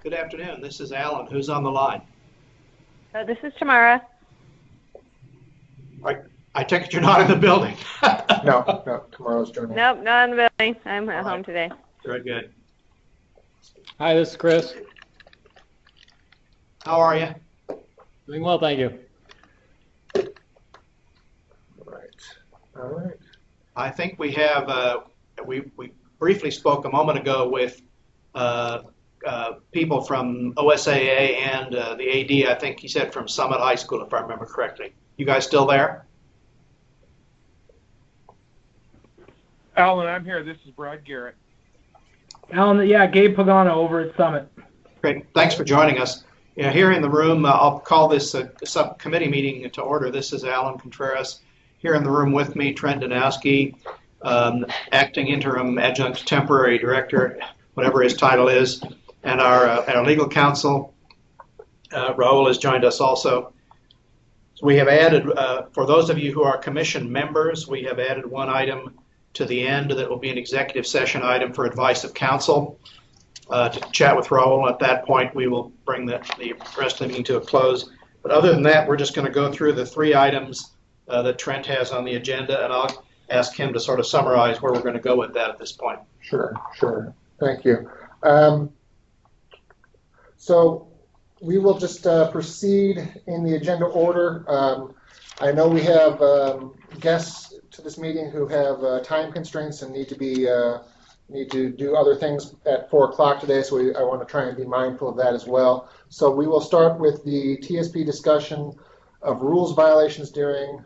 Good afternoon. This is Alan. Who's on the line? This is Tamara. I take it you're not in the building. No, tomorrow's joining. Nope, not in the building. I'm at home today. Very good. Hi, this is Chris. How are you? Doing well, thank you. All right. I think we have, we briefly spoke a moment ago with people from OSAA and the AD, I think he said from Summit High School, if I remember correctly. You guys still there? Alan, I'm here. This is Brad Garrett. Alan, yeah, Gabe Pagano over at Summit. Great. Thanks for joining us. Here in the room, I'll call this a subcommittee meeting to order. This is Alan Contreras. Here in the room with me, Trent Danowski, acting interim adjunct temporary director, whatever his title is, and our legal counsel, Raul, has joined us also. So we have added, for those of you who are commission members, we have added one item to the end that will be an executive session item for advice of counsel. To chat with Raul. At that point, we will bring the rest of the meeting to a close. But other than that, we're just going to go through the three items that Trent has on the agenda, and I'll ask him to sort of summarize where we're going to go with that at this point. Sure. Thank you. So we will just proceed in the agenda order. I know we have guests to this meeting who have time constraints and need to do other things at 4 o'clock today, so I want to try and be mindful of that as well. So we will start with the TSP discussion of rules violations during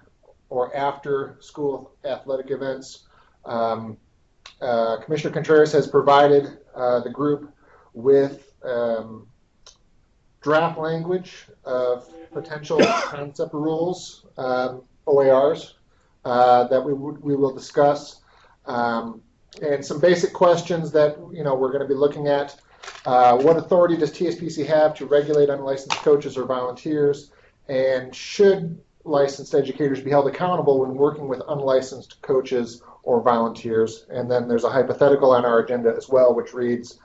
or after school athletic events. Commissioner Contreras has provided the group with draft language of potential concept rules, OARs, that we will discuss. And some basic questions that we're going to be looking at. What authority does TSPC have to regulate unlicensed coaches or volunteers? And should licensed educators be held accountable when working with unlicensed coaches or volunteers? And then there's a hypothetical on our agenda as well, which reads,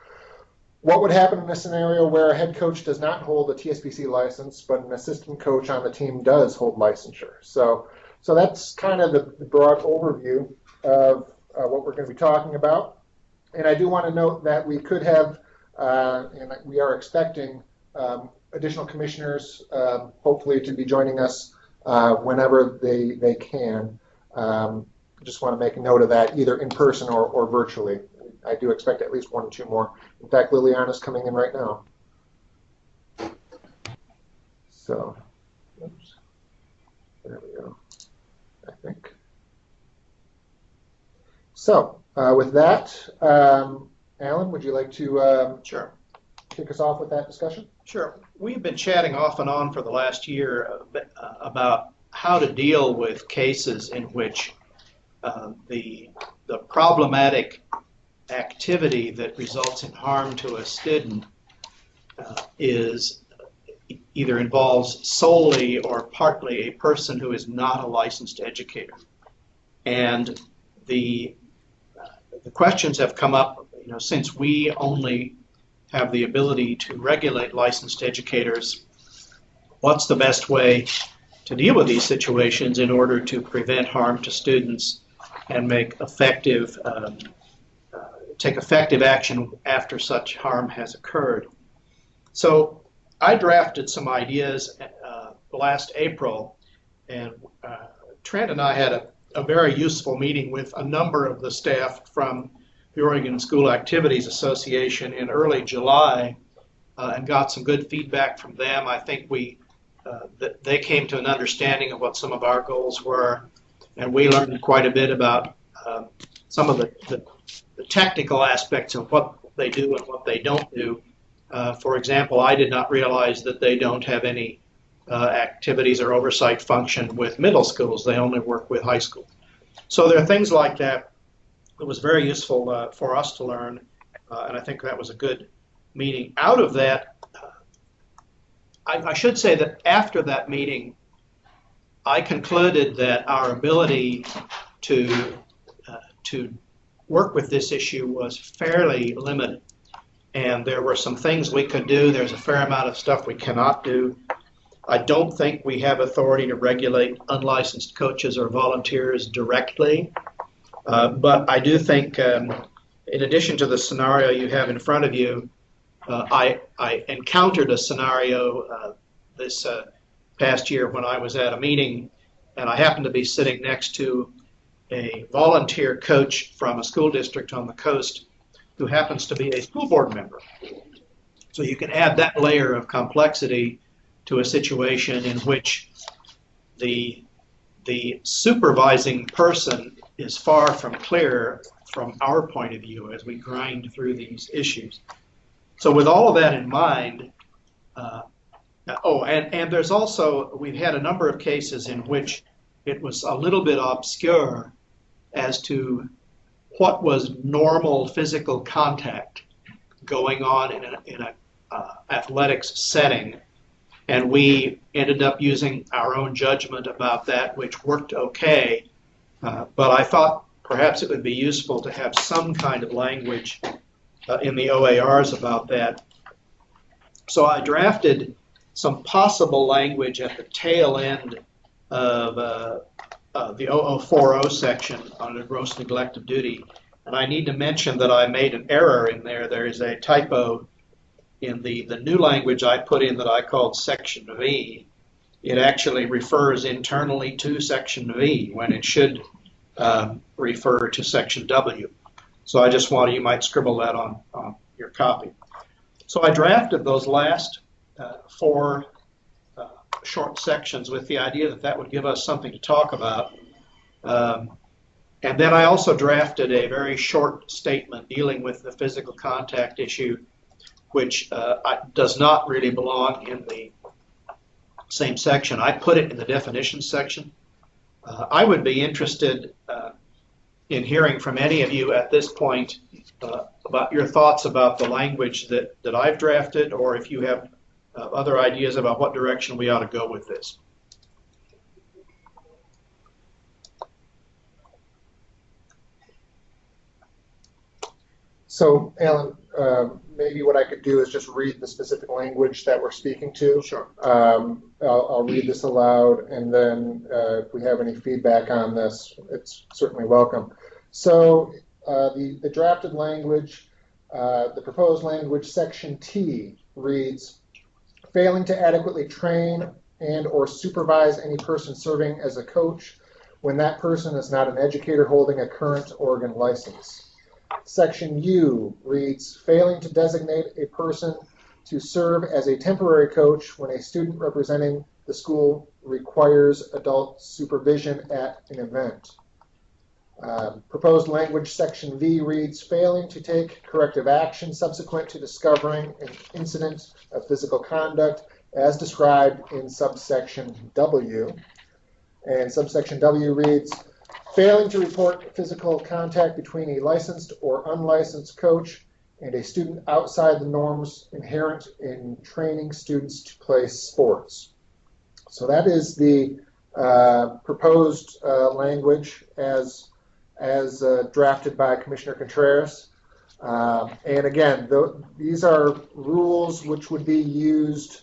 what would happen in a scenario where a head coach does not hold a TSPC license, but an assistant coach on the team does hold licensure? So that's kind of the broad overview of what we're going to be talking about. And I do want to note that we could have, and we are expecting additional commissioners, hopefully, to be joining us whenever they can. Just want to make a note of that, either in person or virtually. I do expect at least 1 or 2 more. In fact, Liliana's coming in right now. So, oops. There we go, I think. So, with that, Alan, would you like to Sure. kick us off with that discussion? Sure. We've been chatting off and on for the last year about how to deal with cases in which the problematic activity that results in harm to a student either involves solely or partly a person who is not a licensed educator. And the questions have come up, since we only have the ability to regulate licensed educators, what's the best way to deal with these situations in order to prevent harm to students and take effective action after such harm has occurred? So I drafted some ideas last April, and Trent and I had a very useful meeting with a number of the staff from the Oregon School Activities Association in early July, and got some good feedback from them. I think they came to an understanding of what some of our goals were, and we learned quite a bit about some of the technical aspects of what they do and what they don't do. For example, I did not realize that they don't have any activities or oversight function with middle schools. They only work with high school. So there are things like that. It was very useful for us to learn, and I think that was a good meeting. Out of that, I should say that after that meeting, I concluded that our ability to work with this issue was fairly limited. and there were some things we could do. There's a fair amount of stuff we cannot do. I don't think we have authority to regulate unlicensed coaches or volunteers directly, but I do think, in addition to the scenario you have in front of you, I encountered a scenario this past year when I was at a meeting, and I happened to be sitting next to a volunteer coach from a school district on the coast who happens to be a school board member. So you can add that layer of complexity to a situation in which the supervising person is far from clear from our point of view as we grind through these issues. So with all of that in mind, and there's also, we've had a number of cases in which it was a little bit obscure as to what was normal physical contact going on in a athletics setting, and we ended up using our own judgment about that, which worked okay. But I thought perhaps it would be useful to have some kind of language in the OARs about that. So I drafted some possible language at the tail end of the 0040 section on a gross neglect of duty. And I need to mention that I made an error in there. There is a typo in the new language I put in that I called Section V. It actually refers internally to Section V when it should refer to Section W. So I just wanted, you might scribble that on your copy. So I drafted those last four short sections with the idea that that would give us something to talk about. And then I also drafted a very short statement dealing with the physical contact issue, which does not really belong in the same section. I put it in the definitions section. I would be interested in hearing from any of you at this point about your thoughts about the language that I've drafted, or if you have other ideas about what direction we ought to go with this. So, Alan, maybe what I could do is just read the specific language that we're speaking to. Sure. I'll read this aloud, and then if we have any feedback on this, it's certainly welcome. So, the drafted language, the proposed language, Section T, reads, failing to adequately train and or supervise any person serving as a coach when that person is not an educator holding a current Oregon license. Section U reads, failing to designate a person to serve as a temporary coach when a student representing the school requires adult supervision at an event. Proposed language, Section V reads, failing to take corrective action subsequent to discovering an incident of physical conduct as described in subsection W. And subsection W reads, failing to report physical contact between a licensed or unlicensed coach and a student outside the norms inherent in training students to play sports. So that is the proposed language as drafted by Commissioner Contreras. And again, these are rules which would be used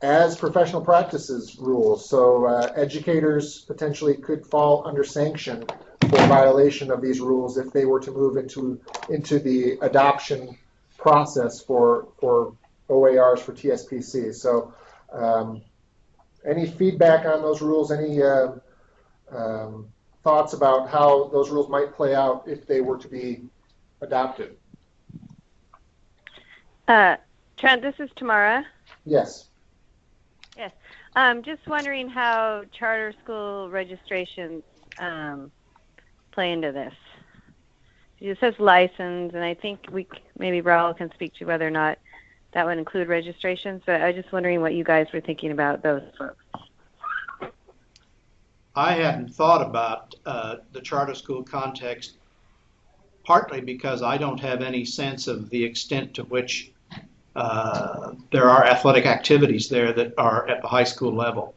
as professional practices rules. So educators potentially could fall under sanction for violation of these rules if they were to move into the adoption process for OARs for TSPC. So any feedback on those rules, any thoughts about how those rules might play out if they were to be adopted? Trent, this is Tamara. Yes. Yes. Just wondering how charter school registrations play into this. It says license, and I think maybe Raul can speak to whether or not that would include registrations, but I was just wondering what you guys were thinking about those folks. I hadn't thought about the charter school context, partly because I don't have any sense of the extent to which there are athletic activities there that are at the high school level.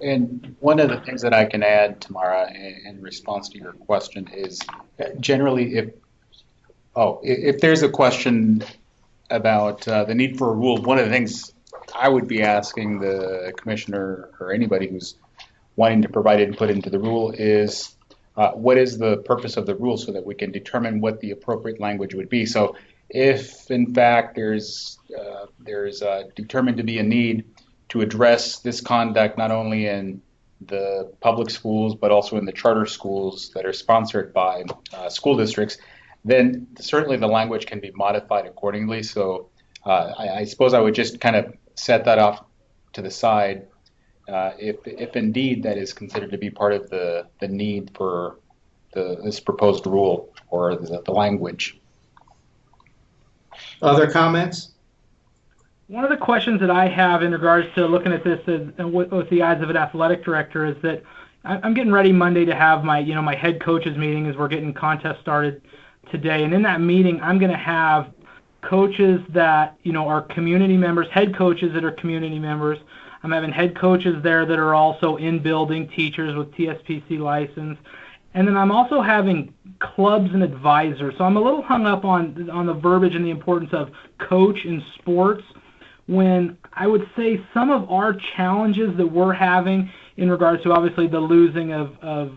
And one of the things that I can add, Tamara, in response to your question is generally if If there's a question about the need for a rule, one of the things I would be asking the commissioner or anybody who's wanting to provide input into the rule is what is the purpose of the rule so that we can determine what the appropriate language would be. So if in fact there's determined to be a need to address this conduct not only in the public schools but also in the charter schools that are sponsored by school districts, then certainly the language can be modified accordingly. So I suppose I would just kind of set that off to the side if indeed that is considered to be part of the need for this proposed rule or the language. Other comments? One of the questions that I have in regards to looking at this with the eyes of an athletic director is that I'm getting ready Monday to have my head coaches meeting as we're getting contests started today. And in that meeting, I'm going to have coaches that, are community members, head coaches that are community members. I'm having head coaches there that are also in-building teachers with TSPC license. And then I'm also having clubs and advisors. So I'm a little hung up on the verbiage and the importance of coach in sports, when I would say some of our challenges that we're having in regards to obviously the losing of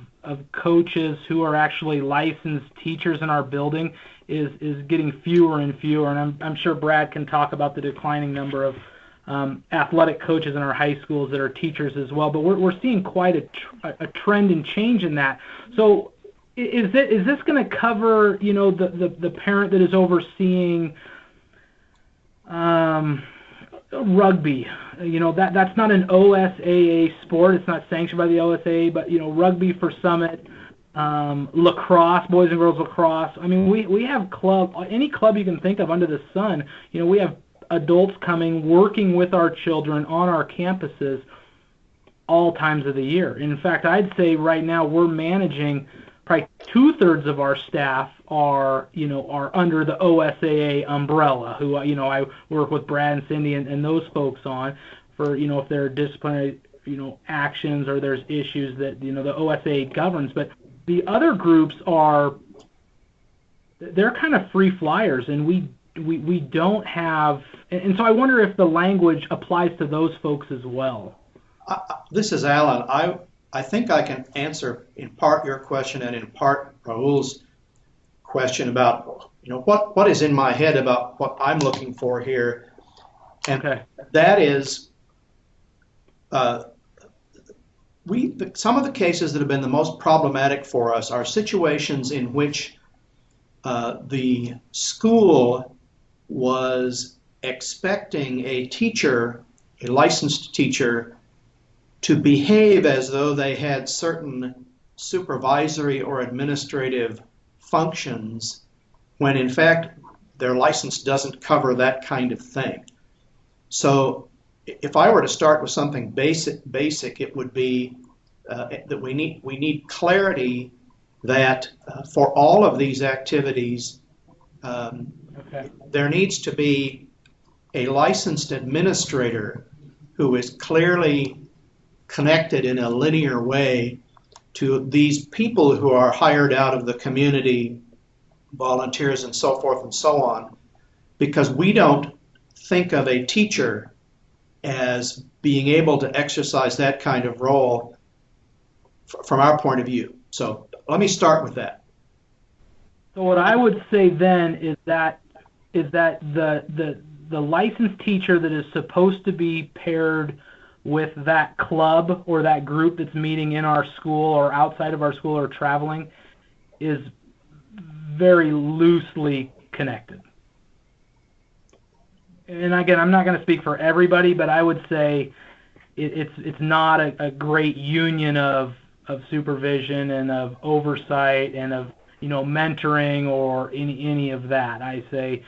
coaches who are actually licensed teachers in our building is getting fewer and fewer. And I'm sure Brad can talk about the declining number of athletic coaches in our high schools that are teachers as well. But we're seeing quite a trend and change in that. So is this going to cover, the parent that is overseeing rugby? That's not an OSAA sport. It's not sanctioned by the OSAA, but rugby for Summit, lacrosse, boys and girls lacrosse. I mean, we have any club you can think of under the sun. We have adults coming, working with our children on our campuses all times of the year. In fact, I'd say right now we're managing probably 2/3 of our staff are under the OSAA umbrella, who I work with Brad and Cindy and those folks on for if there are disciplinary actions or there's issues that the OSAA governs. But the other groups they're kind of free flyers, and we don't have, and so I wonder if the language applies to those folks as well. This is Alan. I think I can answer in part your question and in part Raul's question about what is in my head about what I'm looking for here, and that is some of the cases that have been the most problematic for us are situations in which the school was expecting a teacher, a licensed teacher, to behave as though they had certain supervisory or administrative functions, when in fact their license doesn't cover that kind of thing. So if I were to start with something basic, it would be that we need clarity that for all of these activities, there needs to be a licensed administrator who is clearly connected in a linear way to these people who are hired out of the community, volunteers and so forth and so on, because we don't think of a teacher as being able to exercise that kind of role from our point of view. So let me start with that. So what I would say then is that the licensed teacher that is supposed to be paired with that club or that group that's meeting in our school or outside of our school or traveling is very loosely connected. And again, I'm not going to speak for everybody, but I would say it's not a great union of supervision and of oversight and of mentoring or any of that. I say,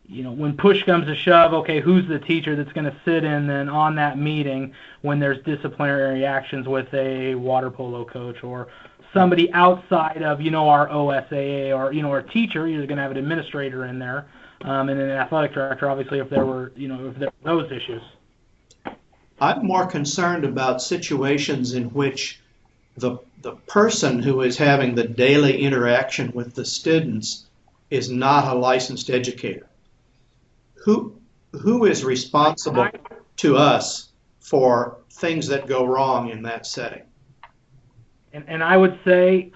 when push comes to shove, okay, who's the teacher that's going to sit in then on that meeting when there's disciplinary actions with a water polo coach or somebody outside of our OSAA or our teacher? You're going to have an administrator in there, and then an athletic director, obviously, if there were those issues. I'm more concerned about situations in which the person who is having the daily interaction with the students is not a licensed educator. Who is responsible to us for things that go wrong in that setting? And I would say,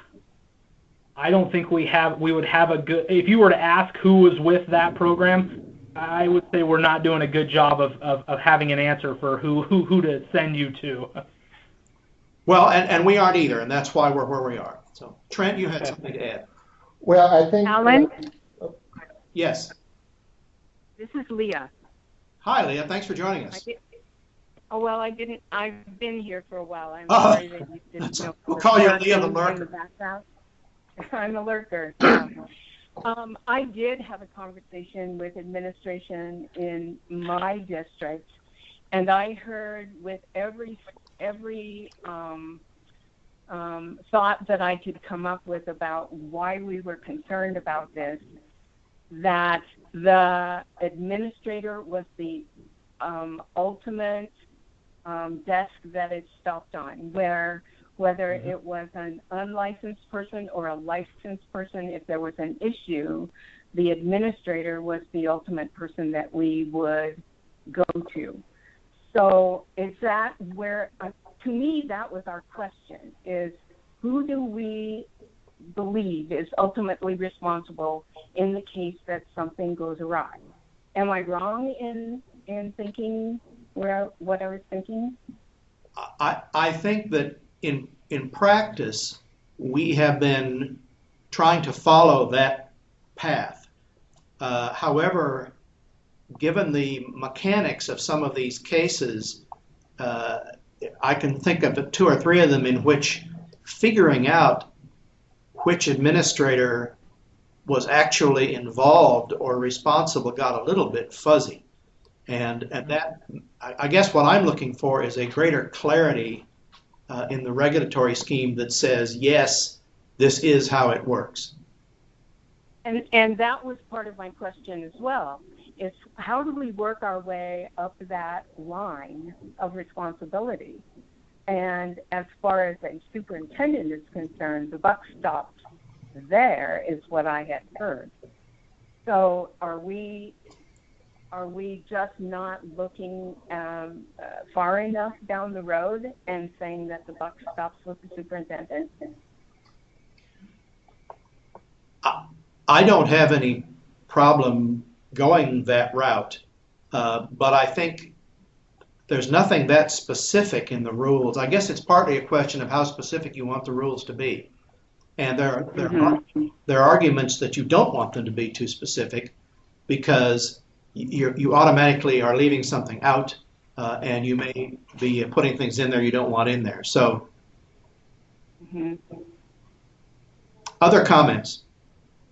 I don't think we would have a good, if you were to ask who was with that program, I would say we're not doing a good job of having an answer for who to send you to. Well, and we aren't either, and that's why we're where we are. So, Trent, you had something to add. Well, I think. Alan? Yes. This is Leah. Hi, Leah. Thanks for joining us. I've been here for a while. I'm Oh, sorry that you didn't know. we'll call you Leah the in Lurker. the background. I'm a lurker. I did have a conversation with administration in my district, and I heard with every thought that I could come up with about why we were concerned about this, that the administrator was the ultimate desk that it stopped on, whether it was an unlicensed person or a licensed person, if there was an issue, the administrator was the ultimate person that we would go to. So is that where, to me, that was our question, is who do we believe is ultimately responsible in the case that something goes awry? Am I wrong in thinking what I was thinking? I think that in practice, we have been trying to follow that path. However, given the mechanics of some of these cases, I can think of 2 or 3 of them in which figuring out which administrator was actually involved or responsible got a little bit fuzzy. And that, I guess what I'm looking for is a greater clarity in the regulatory scheme that says, yes, this is how it works. And that was part of my question as well, is how do we work our way up that line of responsibility? And as far as a superintendent is concerned, the buck stops there, is what I had heard. So are we just not looking far enough down the road and saying that the buck stops with the superintendent? I don't have any problem going that route, but I think there's nothing that specific in the rules. I guess it's partly a question of how specific you want the rules to be. And there are arguments that you don't want them to be too specific because you automatically are leaving something out, and you may be putting things in there you don't want in there. So, other comments?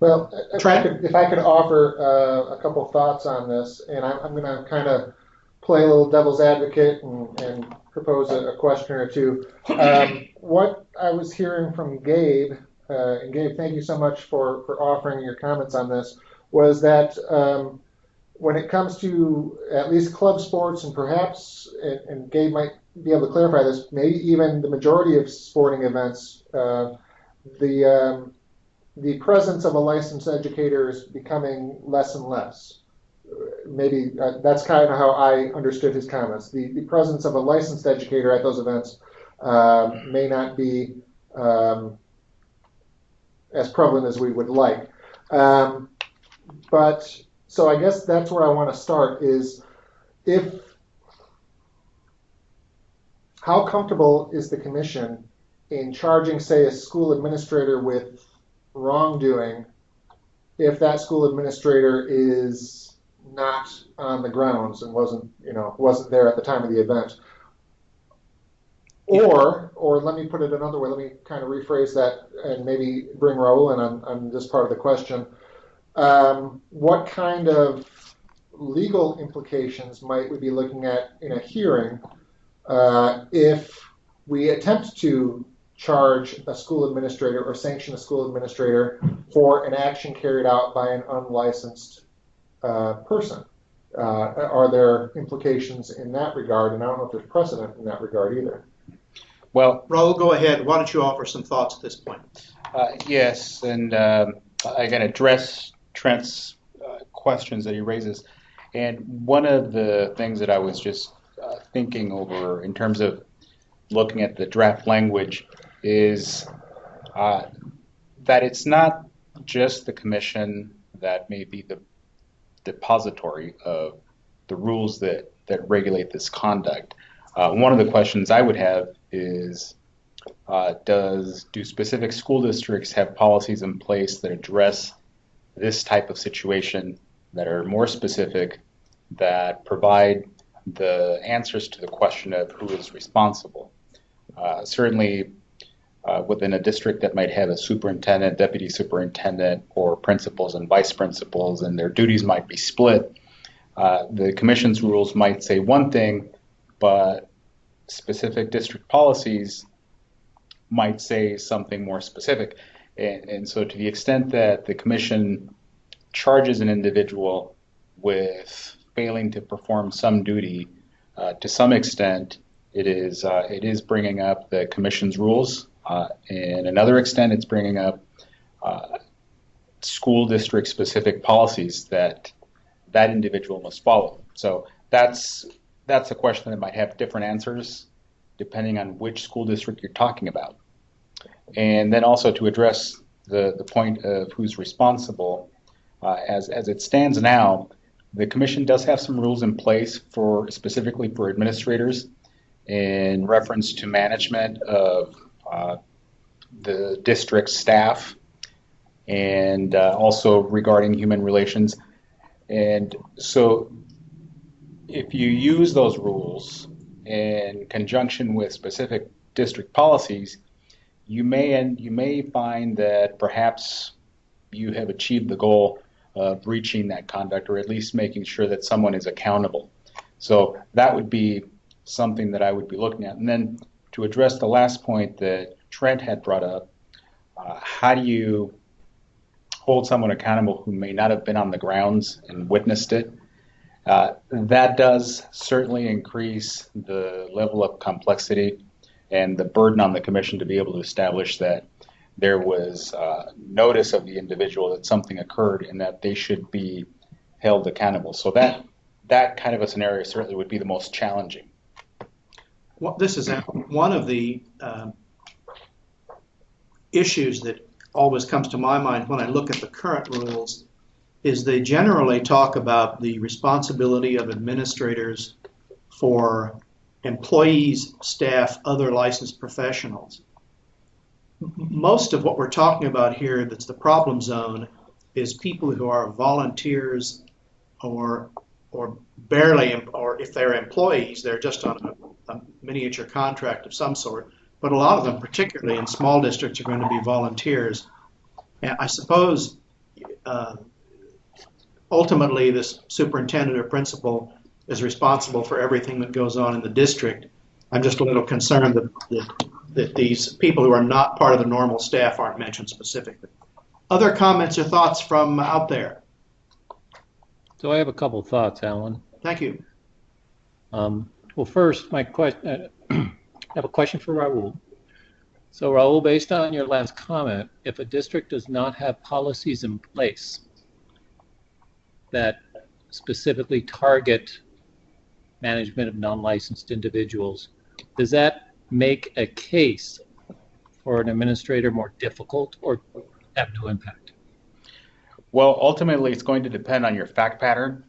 Well, if I could offer a couple thoughts on this, and I'm going to kind of play a little devil's advocate and propose a question or two. What I was hearing from Gabe, and Gabe, thank you so much for offering your comments on this, was that when it comes to at least club sports and perhaps, and Gabe might be able to clarify this, maybe even the majority of sporting events, the presence of a licensed educator is becoming less and less. Maybe that's kind of how I understood his comments. The presence of a licensed educator at those events may not be as prevalent as we would like. But so I guess that's where I want to start is how comfortable is the commission in charging, say, a school administrator with wrongdoing if that school administrator is not on the grounds and wasn't there at the time of the event? Or let me put it another way, let me kind of rephrase that and maybe bring Raul in on this part of the question. What kind of legal implications might we be looking at in a hearing if we attempt to charge a school administrator or sanction a school administrator for an action carried out by an unlicensed person? Are there implications in that regard? And I don't know if there's precedent in that regard either. Well, Raul, go ahead. Why don't you offer some thoughts at this point? yes, and I can address Trent's questions that he raises. And one of the things that I was just thinking over in terms of looking at the draft language is that it's not just the commission that may be the depository of the rules that regulate this conduct. One of the questions I would have is, do specific school districts have policies in place that address this type of situation that are more specific, that provide the answers to the question of who is responsible? Certainly within a district that might have a superintendent, deputy superintendent, or principals and vice principals, and their duties might be split, the commission's rules might say one thing, but specific district policies might say something more specific. And so to the extent that the commission charges an individual with failing to perform some duty, to some extent, it is bringing up the commission's rules. And another extent, it's bringing up school district specific policies that individual must follow. So that's a question that might have different answers depending on which school district you're talking about. And then also to address the point of who's responsible, as it stands now, the commission does have some rules in place specifically for administrators in reference to management of the district staff, and also regarding human relations. And so if you use those rules in conjunction with specific district policies, you may find that perhaps you have achieved the goal of reaching that conduct, or at least making sure that someone is accountable. So that would be something that I would be looking at. And then to address the last point that Trent had brought up, how do you hold someone accountable who may not have been on the grounds and witnessed it? That does certainly increase the level of complexity and the burden on the commission to be able to establish that there was notice of the individual that something occurred and that they should be held accountable. So that kind of a scenario certainly would be the most challenging. Well, this is one of the issues that always comes to my mind when I look at the current rules, is they generally talk about the responsibility of administrators for employees, staff, other licensed professionals. Most of what we're talking about here that's the problem zone is people who are volunteers or barely, or if they're employees, they're just on a miniature contract of some sort. But a lot of them, particularly in small districts, are going to be volunteers. And I suppose ultimately this superintendent or principal is responsible for everything that goes on in the district. I'm just a little concerned that these people who are not part of the normal staff aren't mentioned specifically. Other comments or thoughts from out there? So I have a couple of thoughts, Alan. Thank you. Well, first, I have a question for Raul. So Raul, based on your last comment, if a district does not have policies in place that specifically target management of non-licensed individuals, does that make a case for an administrator more difficult or have no impact? Well, ultimately, it's going to depend on your fact pattern,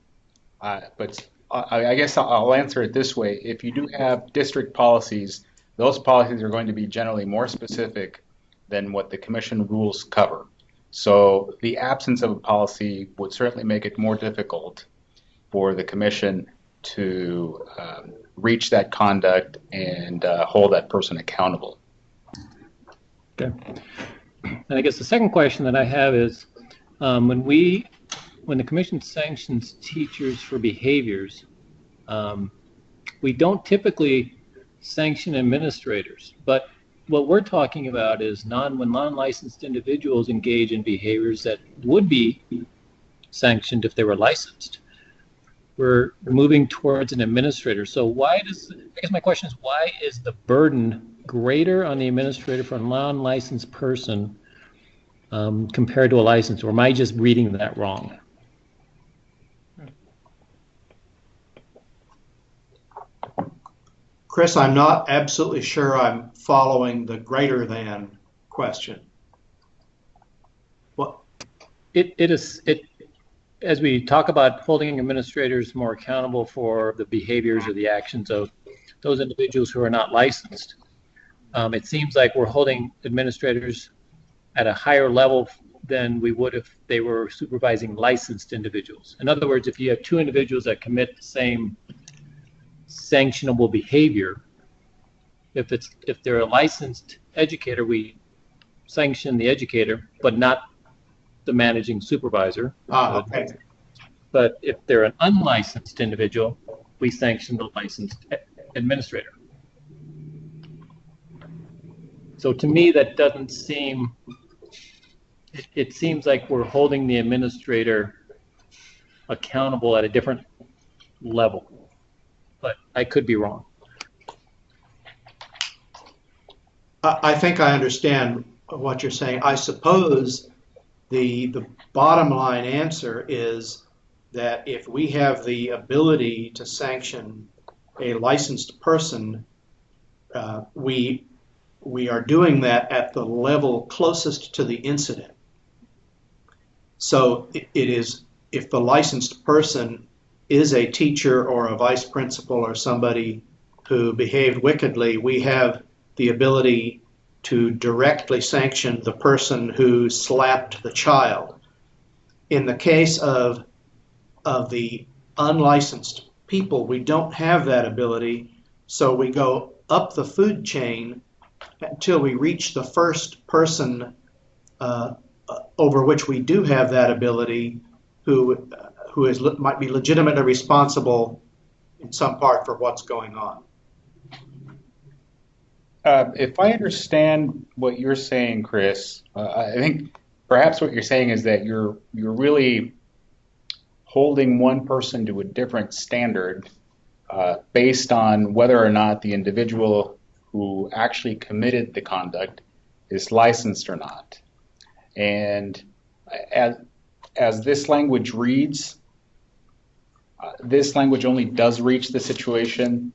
but I guess I'll answer it this way. If you do have district policies, those policies are going to be generally more specific than what the commission rules cover. So the absence of a policy would certainly make it more difficult for the commission to reach that conduct and hold that person accountable. Okay. And I guess the second question that I have is, when the commission sanctions teachers for behaviors, we don't typically sanction administrators, but what we're talking about is when non-licensed individuals engage in behaviors that would be sanctioned if they were licensed. We're moving towards an administrator. So I guess my question is, why is the burden greater on the administrator for a non-licensed person compared to a license, or am I just reading that wrong? Chris, I'm not absolutely sure I'm following the greater than question. What? As we talk about holding administrators more accountable for the behaviors or the actions of those individuals who are not licensed, it seems like we're holding administrators at a higher level than we would if they were supervising licensed individuals. In other words, if you have two individuals that commit the same sanctionable behavior, if they're a licensed educator, we sanction the educator, but not the managing supervisor. Okay. But if they're an unlicensed individual, we sanction the licensed administrator. So to me, that doesn't seem, it seems like we're holding the administrator accountable at a different level, but I could be wrong. I think I understand what you're saying. I suppose the bottom line answer is that if we have the ability to sanction a licensed person, we are doing that at the level closest to the incident. So it is, if the licensed person is a teacher or a vice principal or somebody who behaved wickedly, we have the ability to directly sanction the person who slapped the child. In the case of the unlicensed people, we don't have that ability, so we go up the food chain until we reach the first person over which we do have that ability, who might be legitimately responsible in some part for what's going on. If I understand what you're saying, Chris, I think perhaps what you're saying is that you're really holding one person to a different standard based on whether or not the individual who actually committed the conduct is licensed or not. And as this language reads, this language only does reach the situation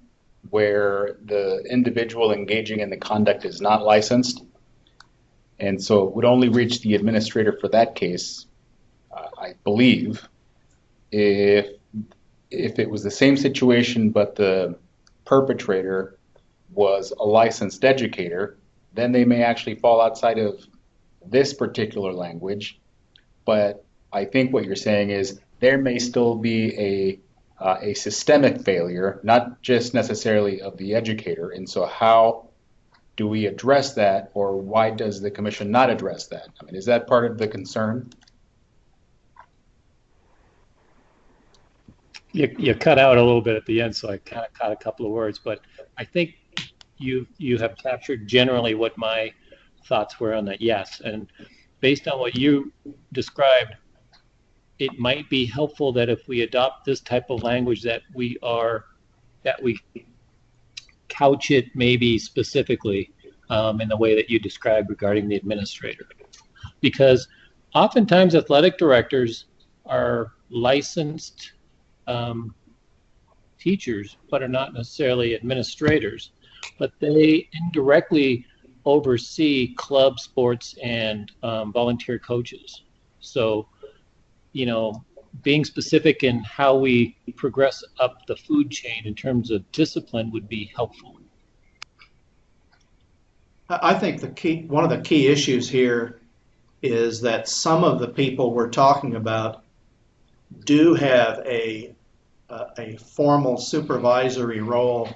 where the individual engaging in the conduct is not licensed. And so it would only reach the administrator for that case, I believe, if it was the same situation but the perpetrator was a licensed educator, then they may actually fall outside of this particular language. But I think what you're saying is there may still be a systemic failure, not just necessarily of the educator. And so how do we address that, or why does the commission not address that? I mean, is that part of the concern? You cut out a little bit at the end, so I kind of caught a couple of words, but I think you have captured generally what my thoughts were on that. Yes, and based on what you described, it might be helpful that if we adopt this type of language that we couch it maybe specifically in the way that you described regarding the administrator. Because oftentimes athletic directors are licensed teachers, but are not necessarily administrators, but they indirectly oversee club sports and volunteer coaches. So, you know, being specific in how we progress up the food chain in terms of discipline would be helpful. I think one of the key issues here is that some of the people we're talking about do have a formal supervisory role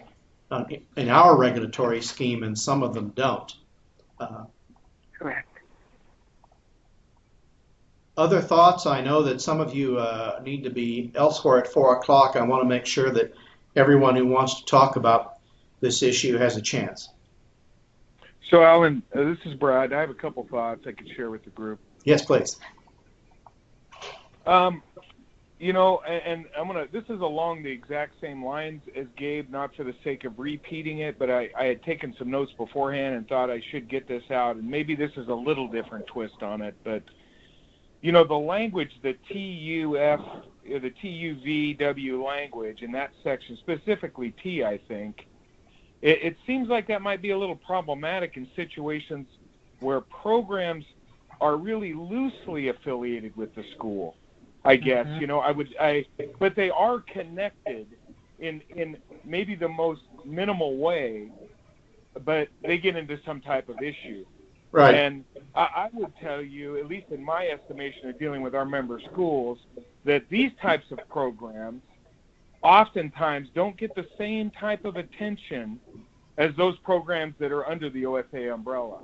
in our regulatory scheme, and some of them don't. Correct. Other thoughts? I know that some of you need to be elsewhere at 4 o'clock. I want to make sure that everyone who wants to talk about this issue has a chance. So, Alan, this is Brad. I have a couple thoughts I could share with the group. Yes, please. and this is along the exact same lines as Gabe, not for the sake of repeating it, but I had taken some notes beforehand and thought I should get this out, and maybe this is a little different twist on it, but, the language, the the TUVW language in that section, specifically T, I think, it seems like that might be a little problematic in situations where programs are really loosely affiliated with the school, I guess. But they are connected in maybe the most minimal way, but they get into some type of issue. Right. And I would tell you, at least in my estimation of dealing with our member schools, that these types of programs oftentimes don't get the same type of attention as those programs that are under the OSA umbrella.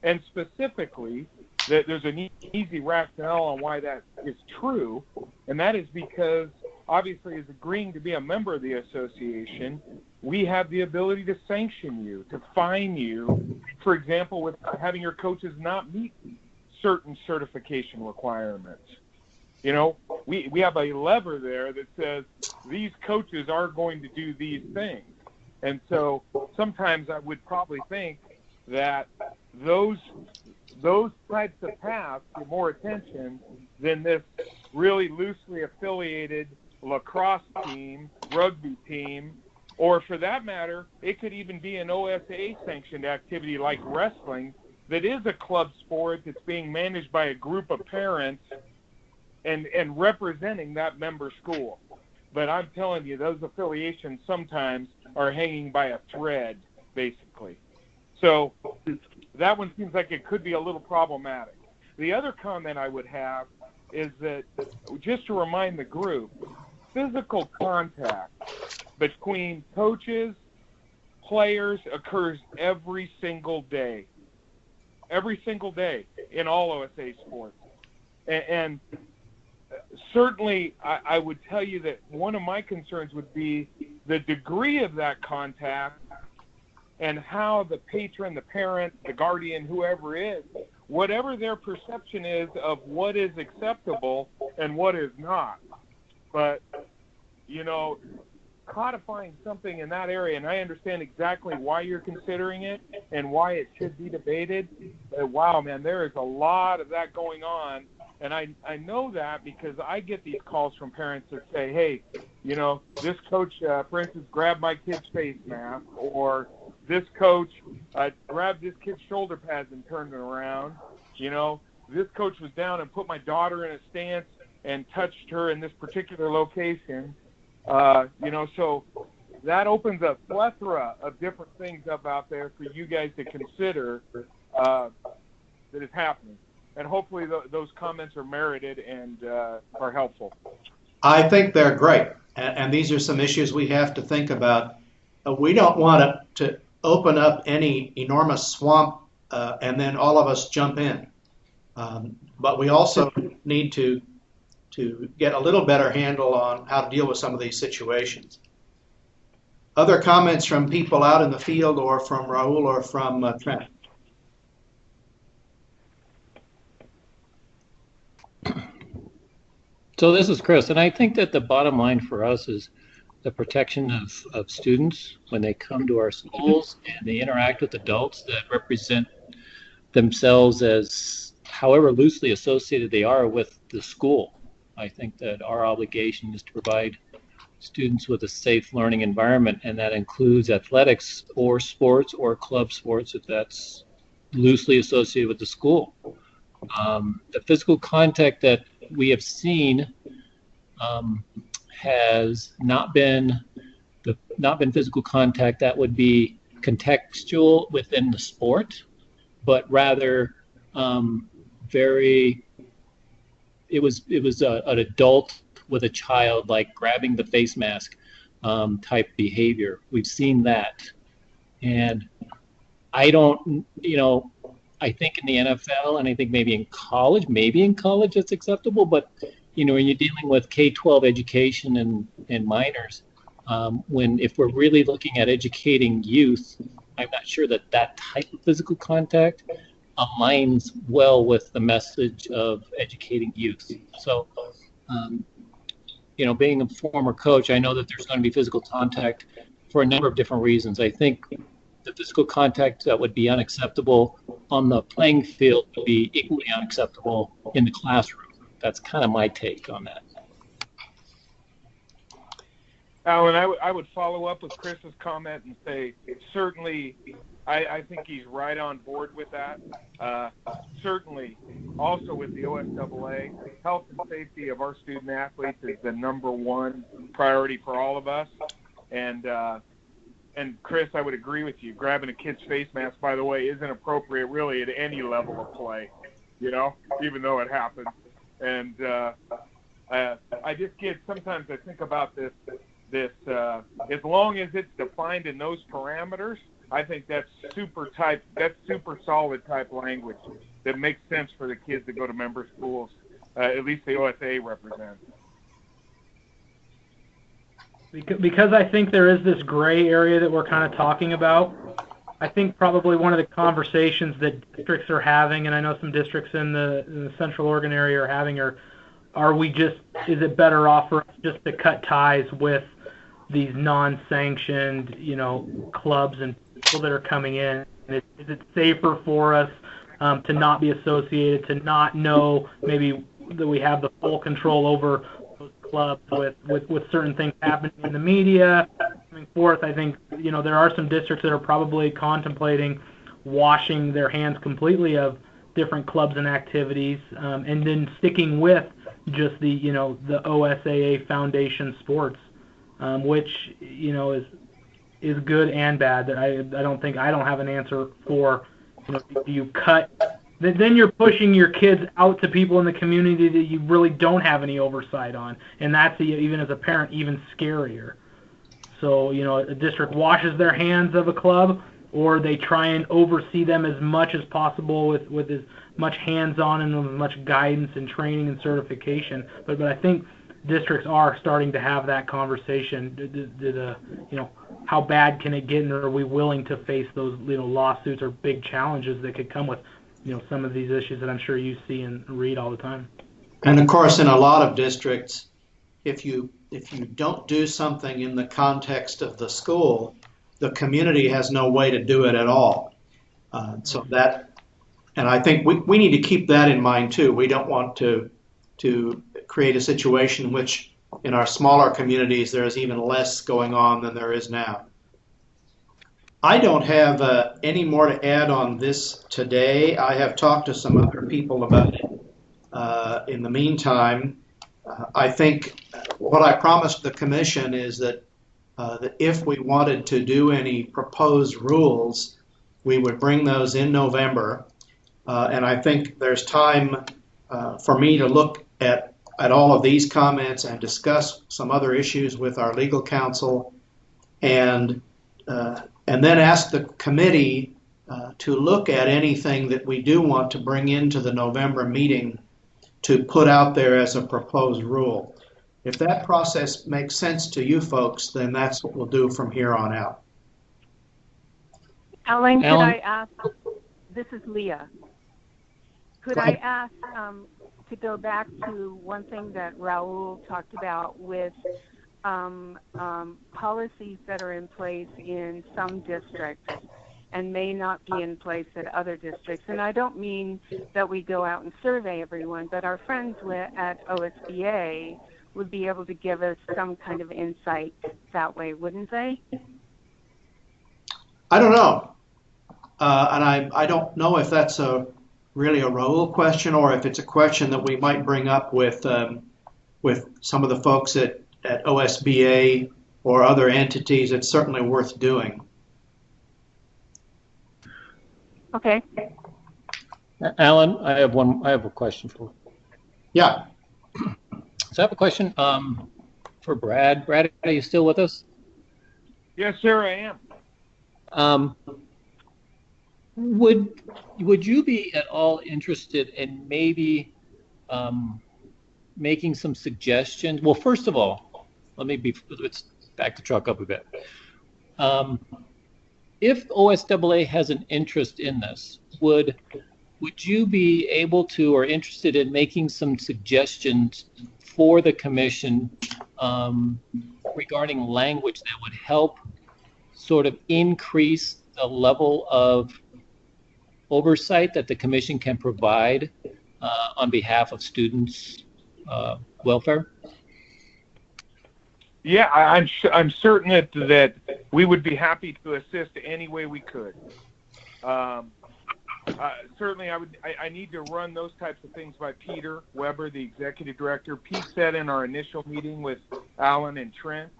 And specifically, that there's an easy rationale on why that is true, and that is because obviously as agreeing to be a member of the association, we have the ability to sanction you, to fine you, for example, with having your coaches not meet certain certification requirements. We have a lever there that says these coaches are going to do these things. And so sometimes I would probably think that those types of paths get more attention than this really loosely affiliated lacrosse team, rugby team, or for that matter, it could even be an OSA sanctioned activity like wrestling that is a club sport that's being managed by a group of parents and representing that member school. But I'm telling you, those affiliations sometimes are hanging by a thread, basically. So that one seems like it could be a little problematic. The other comment I would have is that, just to remind the group, physical contact between coaches, players occurs every single day in all OSA sports. And certainly I would tell you that one of my concerns would be the degree of that contact and how the patron, the parent, the guardian, whoever is, whatever their perception is of what is acceptable and what is not. But, codifying something in that area, and I understand exactly why you're considering it and why it should be debated. But wow, man, there is a lot of that going on. And I know that because I get these calls from parents that say, hey, this coach, for instance, grabbed my kid's face mask, or this coach grabbed this kid's shoulder pads and turned it around. This coach was down and put my daughter in a stance and touched her in this particular location. So that opens a plethora of different things up out there for you guys to consider that is happening. And hopefully those comments are merited and are helpful. I think they're great. And these are some issues we have to think about. We don't want to open up any enormous swamp and then all of us jump in. But we also need to get a little better handle on how to deal with some of these situations. Other comments from people out in the field, or from Raul, or from Trent? So this is Chris, and I think that the bottom line for us is the protection of students when they come to our schools and they interact with adults that represent themselves as however loosely associated they are with the school. I think that our obligation is to provide students with a safe learning environment, and that includes athletics or sports or club sports if that's loosely associated with the school. The physical contact that we have seen has not been physical contact that would be contextual within the sport, but rather it was an adult with a child, like grabbing the face mask type behavior. We've seen that, and I don't, I think in the NFL, and I think maybe in college it's acceptable, but when you're dealing with K-12 education and minors, if we're really looking at educating youth, I'm not sure that type of physical contact aligns well with the message of educating youth. So being a former coach, I know that there's going to be physical contact for a number of different reasons. I think the physical contact that would be unacceptable on the playing field would be equally unacceptable in the classroom. That's kind of my take on that. Alan, I would follow up with Chris's comment and say, certainly, I think he's right on board with that. Certainly, also with the OSAA, health and safety of our student athletes is the number one priority for all of us. And Chris, I would agree with you. Grabbing a kid's face mask, by the way, isn't appropriate really at any level of play, even though it happens. And I just sometimes I think about this, as long as it's defined in those parameters, I think that's super solid type language that makes sense for the kids that go to member schools, at least the OSA represents. Because I think there is this gray area that we're kind of talking about, I think probably one of the conversations that districts are having, and I know some districts in the Central Oregon area are having, is it better off for us just to cut ties with these non-sanctioned, clubs and people that are coming in? Is it safer for us to not be associated, to not know maybe that we have the full control over those clubs with certain things happening in the media coming forth? I think, there are some districts that are probably contemplating washing their hands completely of different clubs and activities, and then sticking with just the OSAA Foundation sports, which is good and bad. That I don't have an answer for. Do you cut? Then you're pushing your kids out to people in the community that you really don't have any oversight on, and that's even as a parent even scarier. So a district washes their hands of a club, or they try and oversee them as much as possible with as much hands-on and as much guidance and training and certification. But I think districts are starting to have that conversation. How bad can it get, and are we willing to face those lawsuits or big challenges that could come with some of these issues that I'm sure you see and read all the time? And of course, in a lot of districts, if you don't do something in the context of the school, the community has no way to do it at all. And I think we need to keep that in mind too. We don't want to create a situation in which in our smaller communities there is even less going on than there is now. I don't have any more to add on this today. I have talked to some other people about it in the meantime. I think what I promised the commission is that if we wanted to do any proposed rules, we would bring those in November. And I think there's time for me to look at all of these comments and discuss some other issues with our legal counsel, and then ask the committee to look at anything that we do want to bring into the November meeting to put out there as a proposed rule. If that process makes sense to you folks, then that's what we'll do from here on out. Alan, could I ask, this is Leah, could I ask to go back to one thing that Raul talked about with policies that are in place in some districts and may not be in place at other districts. And I don't mean that we go out and survey everyone, but our friends at OSBA would be able to give us some kind of insight that way, wouldn't they? I don't know. And I don't know if that's really a Raul question or if it's a question that we might bring up with some of the folks at OSBA or other entities. It's certainly worth doing. Okay. Alan, I have a question for you. Yeah. So I have a question for Brad. Brad, are you still with us? Yes, sir, I am. Would you be at all interested in maybe making some suggestions? Well, first of all, let's back the truck up a bit. If OSAA has an interest in this, would you be able to or interested in making some suggestions before the commission regarding language that would help sort of increase the level of oversight that the commission can provide on behalf of students' welfare? Yeah, I'm certain that we would be happy to assist any way we could. Certainly, I need to run those types of things by Peter Weber, the executive director. Pete said in our initial meeting with Alan and Trent,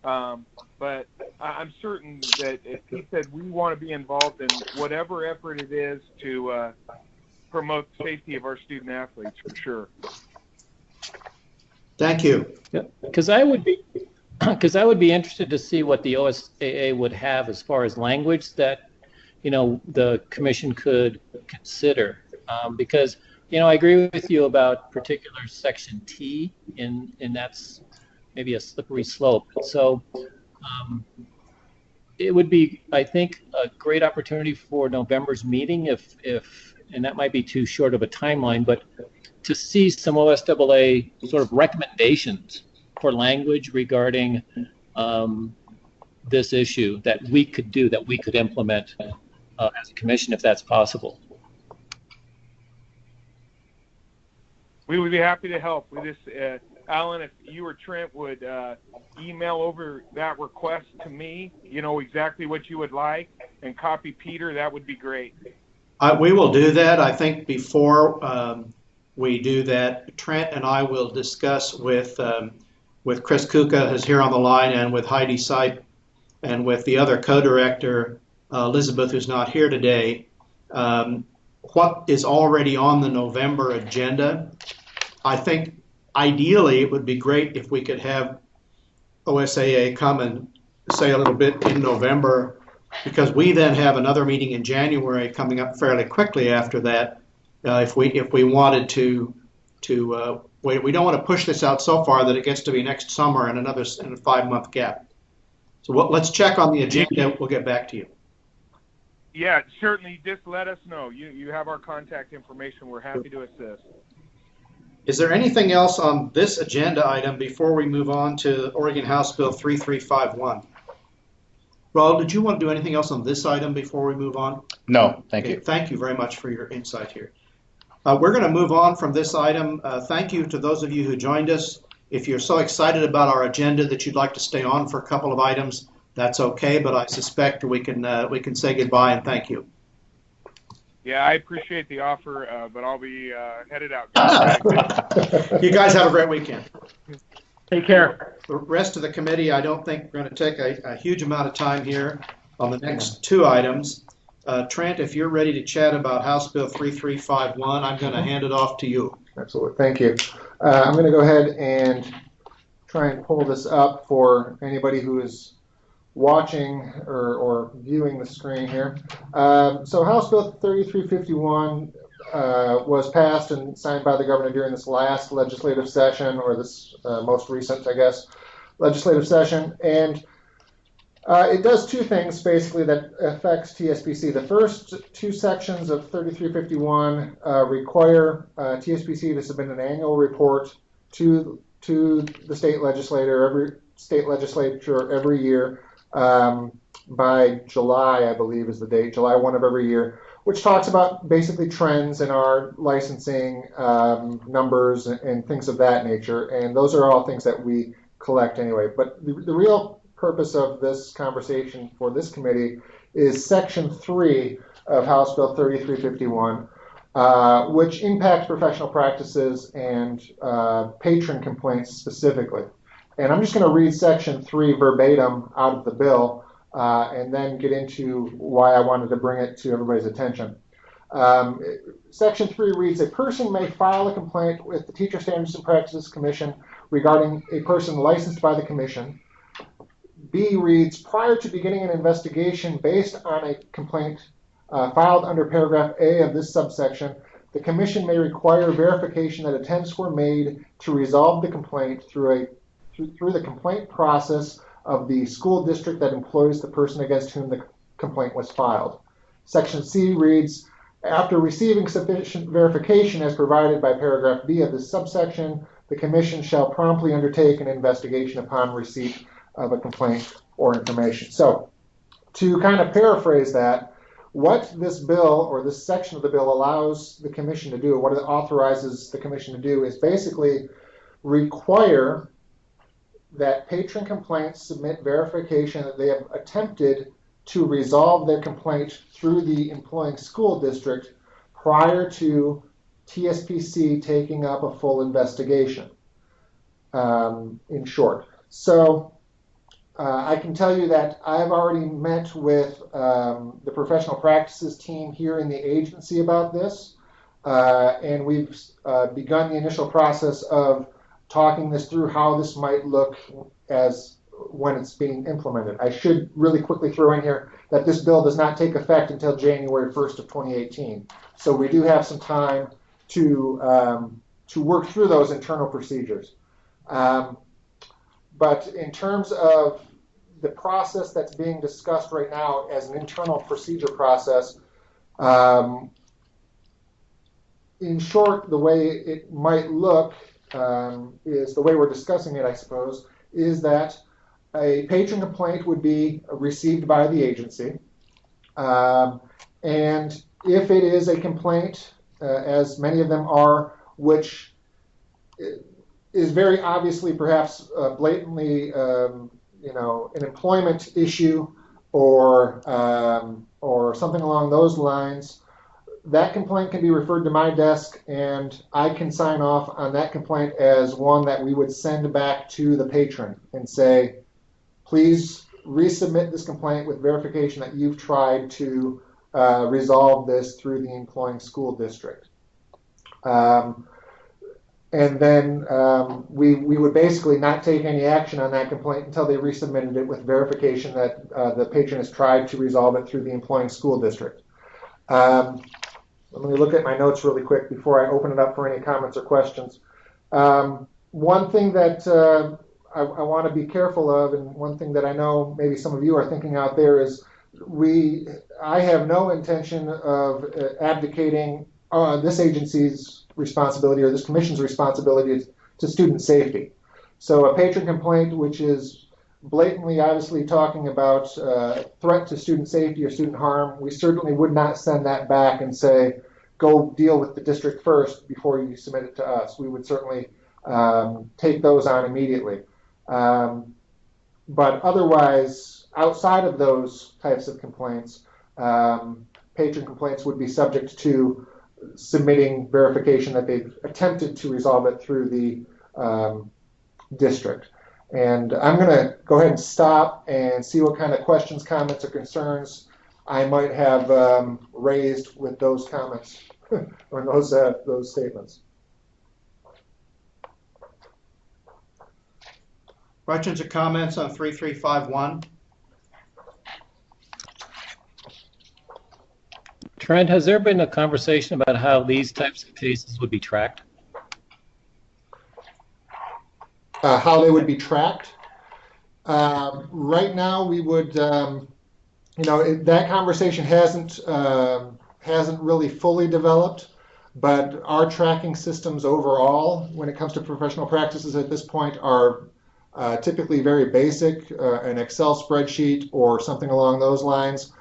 but I'm certain that if he said we want to be involved in whatever effort it is to promote the safety of our student athletes, for sure. Thank you. Yeah, because I would be interested to see what the OSAA would have as far as language that the commission could consider, because I agree with you about particular section T, and that's maybe a slippery slope. So it would be, I think, a great opportunity for November's meeting, if and that might be too short of a timeline, but to see some OSAA sort of recommendations for language regarding this issue that we could do, that we could implement as a commission, if that's possible. We would be happy to help. We just, Alan, if you or Trent would email over that request to me, exactly what you would like, and copy Peter, that would be great. We will do that. I think before we do that, Trent and I will discuss with Chris Kuka, who's here on the line, and with Heidi Sipe, and with the other co-director, Elizabeth, who's not here today, what is already on the November agenda. I think ideally it would be great if we could have OSAA come and say a little bit in November, because we then have another meeting in January coming up fairly quickly after that. If we wanted to wait, we don't want to push this out so far that it gets to be next summer and a 5-month gap. So let's check on the agenda. We'll get back to you. Yeah, certainly. Just let us know. You have our contact information. We're happy to assist. Is there anything else on this agenda item before we move on to Oregon House Bill 3351? Raul, did you want to do anything else on this item before we move on? No, thank you. Thank you very much for your insight here. We're going to move on from this item. Thank you to those of you who joined us. If you're so excited about our agenda that you'd like to stay on for a couple of items, that's okay, but I suspect we can say goodbye and thank you. Yeah, I appreciate the offer, but I'll be headed out. You guys have a great weekend. Take care. The rest of the committee, I don't think we're going to take a huge amount of time here on the next two items. Trent, if you're ready to chat about House Bill 3351, I'm going to hand it off to you. Absolutely. Thank you. I'm going to go ahead and try and pull this up for anybody who is watching or viewing the screen here. So House Bill 3351 was passed and signed by the governor during this last legislative session, or this most recent, I guess, legislative session. And it does two things, basically, that affects TSPC. The first two sections of 3351 require TSPC to submit an annual report to the state legislature every year by July, I believe is the date, July 1 of every year, which talks about basically trends in our licensing numbers and things of that nature. And those are all things that we collect anyway. But the real purpose of this conversation for this committee is Section 3 of House Bill 3351, which impacts professional practices and patron complaints specifically. And I'm just going to read Section 3 verbatim out of the bill and then get into why I wanted to bring it to everybody's attention. Section 3 reads, a person may file a complaint with the Teacher Standards and Practices Commission regarding a person licensed by the commission. B reads, prior to beginning an investigation based on a complaint filed under paragraph A of this subsection, the commission may require verification that attempts were made to resolve the complaint through the complaint process of the school district that employs the person against whom the complaint was filed. Section C reads, after receiving sufficient verification as provided by paragraph B of this subsection, the Commission shall promptly undertake an investigation upon receipt of a complaint or information. So, to kind of paraphrase that, what this bill or this section of the bill allows the Commission to do, what it authorizes the Commission to do, is basically require that patron complaints submit verification that they have attempted to resolve their complaint through the employing school district prior to TSPC taking up a full investigation, in short. So I can tell you that I've already met with the professional practices team here in the agency about this, and we've begun the initial process of talking this through, how this might look as when it's being implemented. I should really quickly throw in here that this bill does not take effect until January 1st of 2018. So we do have some time to work through those internal procedures. But in terms of the process that's being discussed right now as an internal procedure process, in short, the way it might look is the way we're discussing it, I suppose, is that a patron complaint would be received by the agency. And if it is a complaint, as many of them are, which is very obviously perhaps blatantly an employment issue or something along those lines, that complaint can be referred to my desk, and I can sign off on that complaint as one that we would send back to the patron and say, please resubmit this complaint with verification that you've tried to resolve this through the employing school district. And then we would basically not take any action on that complaint until they resubmitted it with verification that the patron has tried to resolve it through the employing school district. Let me look at my notes really quick before I open it up for any comments or questions. One thing that I want to be careful of, and one thing that I know maybe some of you are thinking out there, is I have no intention of abdicating this agency's responsibility or this commission's responsibility to student safety. So a patron complaint which is blatantly obviously talking about threat to student safety or student harm, we certainly would not send that back and say, go deal with the district first before you submit it to us. We would certainly take those on immediately. But otherwise, outside of those types of complaints, patron complaints would be subject to submitting verification that they've attempted to resolve it through the district. And I'm going to go ahead and stop and see what kind of questions, comments, or concerns I might have raised with those comments or those statements. Questions or comments on 3351? Trent, has there been a conversation about how these types of cases would be tracked? How they would be tracked? Right now, we would, that conversation hasn't really fully developed, but our tracking systems overall, when it comes to professional practices at this point, are typically very basic, an Excel spreadsheet or something along those lines.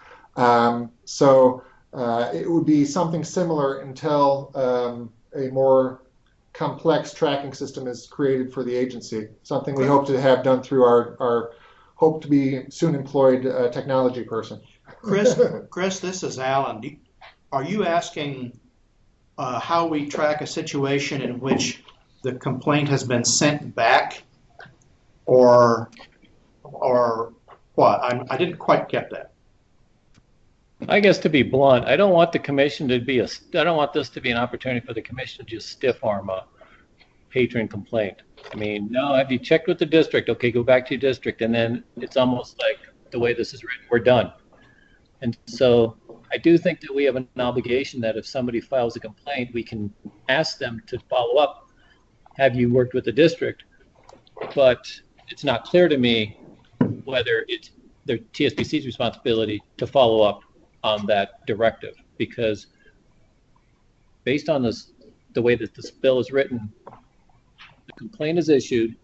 So it would be something similar until a more complex tracking system is created for the agency, something we hope to have done through our hope to be soon employed technology person. Chris, this is Alan. Are you asking how we track a situation in which the complaint has been sent back, or what? I didn't quite get that. I guess, to be blunt, I don't want the commission to be I don't want this to be an opportunity for the commission to just stiff arm a patron complaint. I mean, no, have you checked with the district? Okay, go back to your district. And then it's almost like the way this is written, we're done. And so I do think that we have an obligation that if somebody files a complaint, we can ask them to follow up. Have you worked with the district? But it's not clear to me whether it's their TSPC's responsibility to follow up on that directive, because based on the way that this bill is written, the complaint is issued,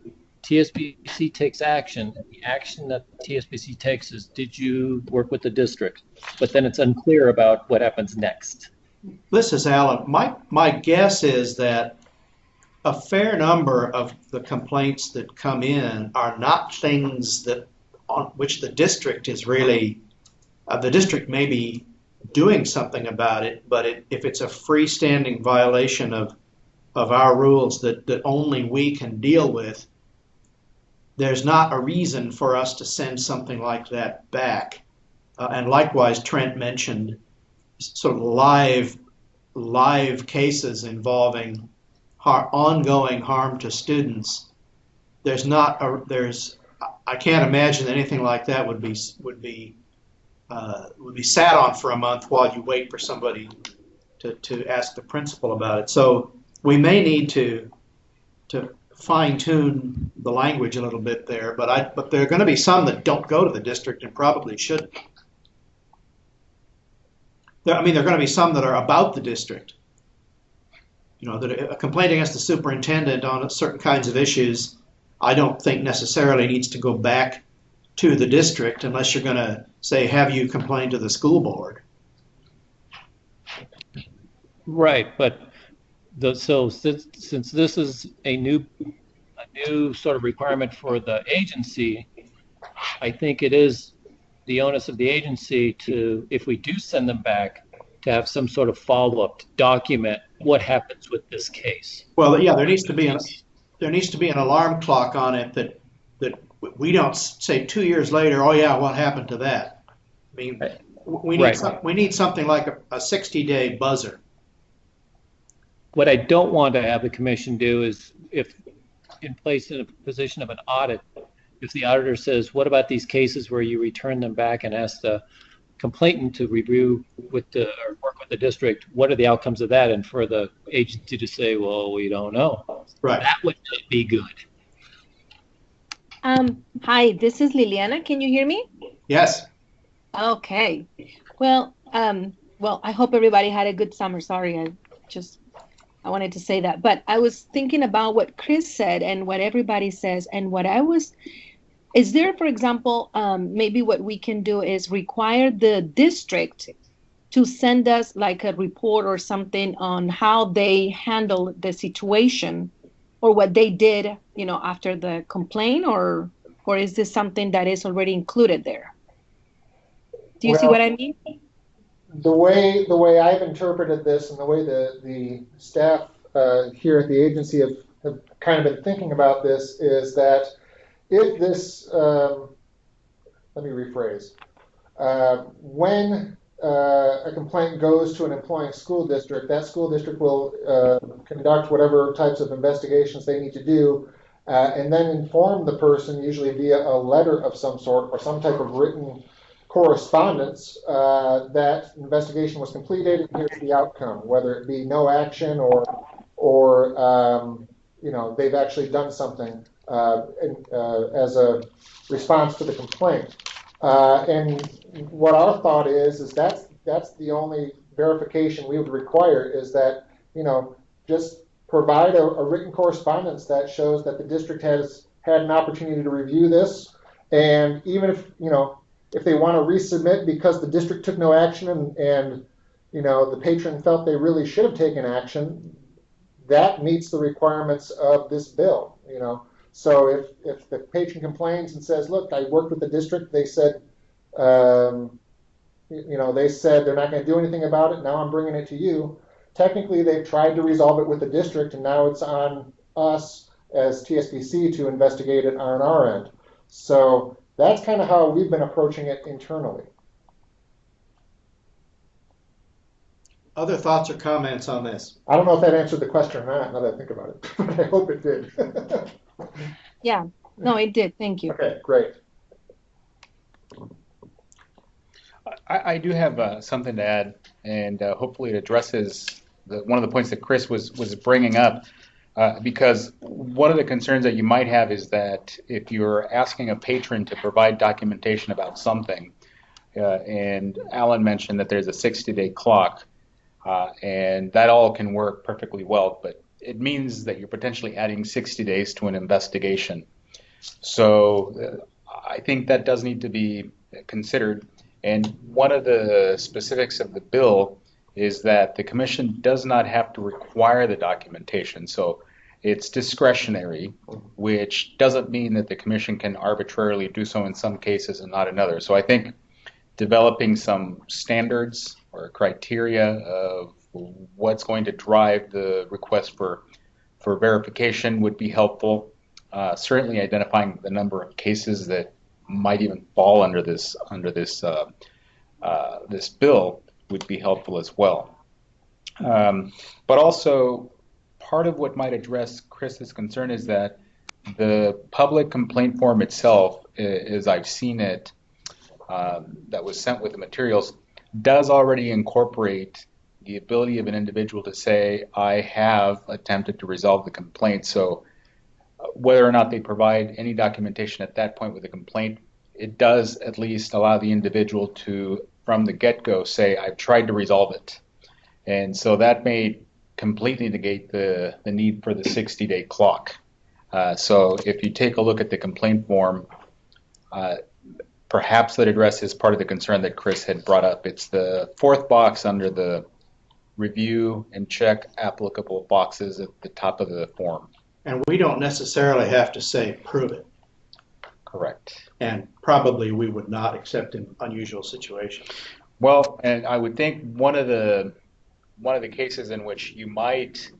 TSPC takes action, and the action that TSPC takes is, did you work with the district? But then it's unclear about what happens next. This is Alan. My guess is that a fair number of the complaints that come in are not things that on which the district is really, the district may be doing something about it, but if it's a freestanding violation of our rules that only we can deal with, there's not a reason for us to send something like that back. And likewise, Trent mentioned sort of live cases involving ongoing harm to students. I can't imagine anything like that would be sat on for a month while you wait for somebody to ask the principal about it. So we may need to fine-tune the language a little bit there, but there are going to be some that don't go to the district and probably shouldn't. There are going to be some that are about the district. That a complaint against the superintendent on certain kinds of issues, I don't think necessarily needs to go back to the district unless you're going to say, have you complained to the school board? Right, but so since this is a new sort of requirement for the agency, I think it is the onus of the agency to, if we do send them back, to have some sort of follow-up to document what happens with this case. Well, yeah, there needs to be an alarm clock on it that we don't say 2 years later, oh yeah, what happened to that? I mean, we need something like a 60-day buzzer. What I don't want to have the commission do is, if in place in a position of an audit, if the auditor says, what about these cases where you return them back and ask the complainant to review or work with the district, what are the outcomes of that? And for the agency to say, well, we don't know. Right. That would not be good. Hi, this is Liliana. Can you hear me? Yes. Okay. Well, I hope everybody had a good summer. Sorry, I wanted to say that. But I was thinking about what Chris said and what everybody says, and is there, for example, maybe what we can do is require the district to send us like a report or something on how they handle the situation or what they did, after the complaint, or is this something that is already included there? Do you see what I mean? The way I've interpreted this and the way the staff here at the agency have kind of been thinking about this is that if this, let me rephrase, when a complaint goes to an employing school district, that school district will conduct whatever types of investigations they need to do, and then inform the person, usually via a letter of some sort or some type of written correspondence, that investigation was completed and here's the outcome, whether it be no action or they've actually done something as a response to the complaint. And what our thought is that's the only verification we would require, is that, just provide a written correspondence that shows that the district has had an opportunity to review this. And even if they want to resubmit because the district took no action and the patron felt they really should have taken action, that meets the requirements of this bill. So if the patron complains and says, look, I worked with the district, they said, they said they're not going to do anything about it, now I'm bringing it to you. Technically, they've tried to resolve it with the district, and now it's on us as TSPC to investigate it on our end. So that's kind of how we've been approaching it internally. Other thoughts or comments on this? I don't know if that answered the question or not, now that I think about it, but I hope it did. Yeah, no, it did. Thank you. Okay, great. I do have something to add, and hopefully it addresses one of the points that Chris was bringing up, because one of the concerns that you might have is that if you're asking a patron to provide documentation about something, and Alan mentioned that there's a 60-day clock, and that all can work perfectly well, but it means that you're potentially adding 60 days to an investigation. So I think that does need to be considered. And one of the specifics of the bill is that the commission does not have to require the documentation. So it's discretionary, which doesn't mean that the commission can arbitrarily do so in some cases and not in others. So I think developing some standards or criteria of what's going to drive the request for verification would be helpful. Certainly identifying the number of cases that might even fall under this this bill would be helpful as well. But also, part of what might address Chris's concern is that the public complaint form itself, as I've seen it, that was sent with the materials, does already incorporate the ability of an individual to say, I have attempted to resolve the complaint. So whether or not they provide any documentation at that point with a complaint, it does at least allow the individual to, from the get-go, say, I've tried to resolve it. And so that may completely negate the need for the 60-day clock. So if you take a look at the complaint form, perhaps that addresses part of the concern that Chris had brought up. It's the fourth box under the review and check applicable boxes at the top of the form. And we don't necessarily have to say prove it. Correct. And probably we would not, except in unusual situations. Well, and I would think one of the cases in which you might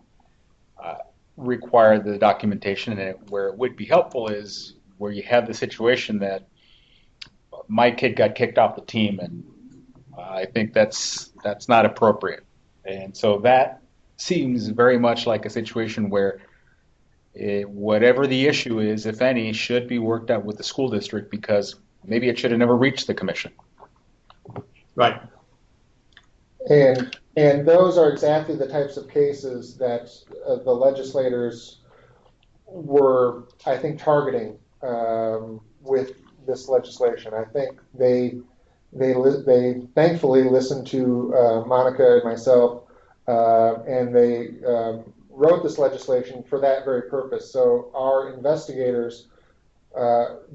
require the documentation and where it would be helpful is where you have the situation that my kid got kicked off the team, and I think that's not appropriate. And so that seems very much like a situation where whatever the issue is, if any, should be worked out with the school district, because maybe it should have never reached the commission. Right. And those are exactly the types of cases that the legislators were, I think, targeting with this legislation. I think they thankfully listened to Monica and myself, and they wrote this legislation for that very purpose. So our investigators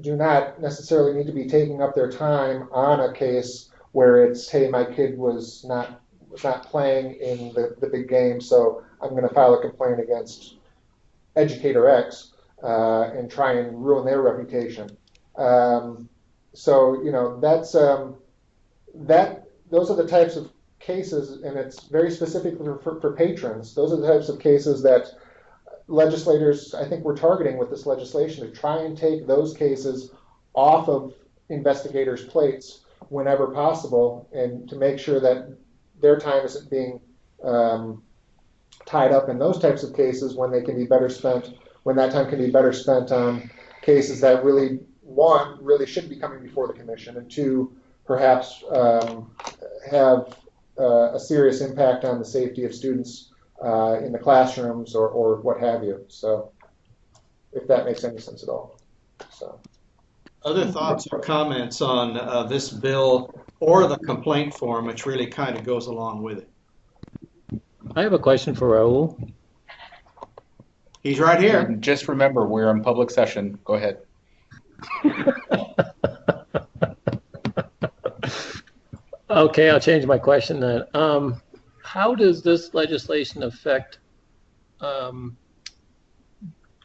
do not necessarily need to be taking up their time on a case where it's, hey, my kid was not playing in the big game, so I'm going to file a complaint against educator X and try and ruin their reputation. So that's those are the types of cases, and it's very specific for patrons. Those are the types of cases that legislators, I think, were targeting with this legislation, to try and take those cases off of investigators' plates whenever possible, and to make sure that their time isn't being tied up in those types of cases when they can be better spent, when that time can be better spent on cases that really, one, really should be coming before the commission, and two, perhaps have a serious impact on the safety of students in the classrooms or what have you. So, if that makes any sense at all. So. Other thoughts or comments on this bill or the complaint form, which really kind of goes along with it? I have a question for Raul. He's right here. And just remember, we're in public session. Go ahead. Okay, I'll change my question then. How does this legislation affect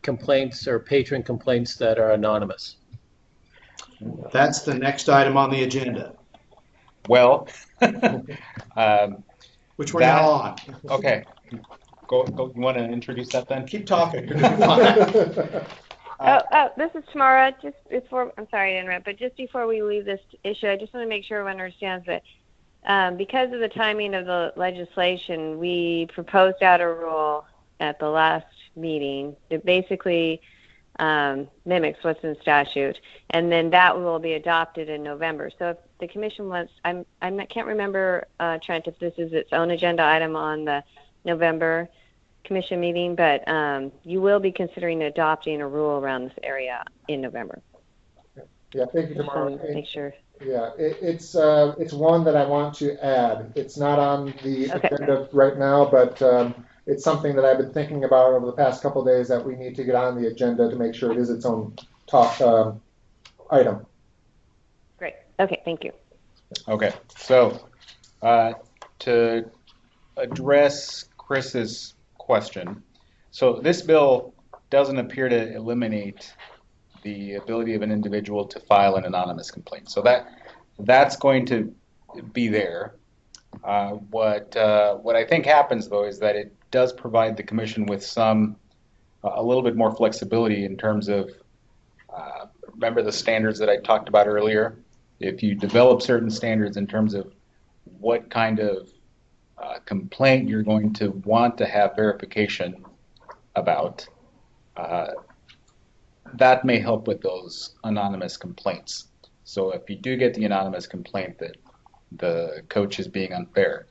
complaints or patron complaints that are anonymous? That's the next item on the agenda. Well, which we're now on. Okay. Go. You want to introduce that then? Keep talking. This is Tamara. Just before, I'm sorry to interrupt, but just before we leave this issue, I just want to make sure everyone understands that because of the timing of the legislation, we proposed out a rule at the last meeting that basically mimics what's in statute, and then that will be adopted in November. So if the commission wants, I can't remember, Trent, if this is its own agenda item on the November commission meeting, but you will be considering adopting a rule around this area in November. Yeah, thank you, Tamara. Make sure. Yeah, it's one that I want to add. It's not on the agenda right now, but it's something that I've been thinking about over the past couple of days that we need to get on the agenda to make sure it is its own top item. Great. Okay, thank you. Okay, so to address Chris's question, so this bill doesn't appear to eliminate the ability of an individual to file an anonymous complaint. So that's going to be there. What I think happens, though, is that it does provide the commission with a little bit more flexibility in terms of, remember the standards that I talked about earlier? If you develop certain standards in terms of what kind of complaint you're going to want to have verification about, that may help with those anonymous complaints. So if you do get the anonymous complaint that the coach is being unfair,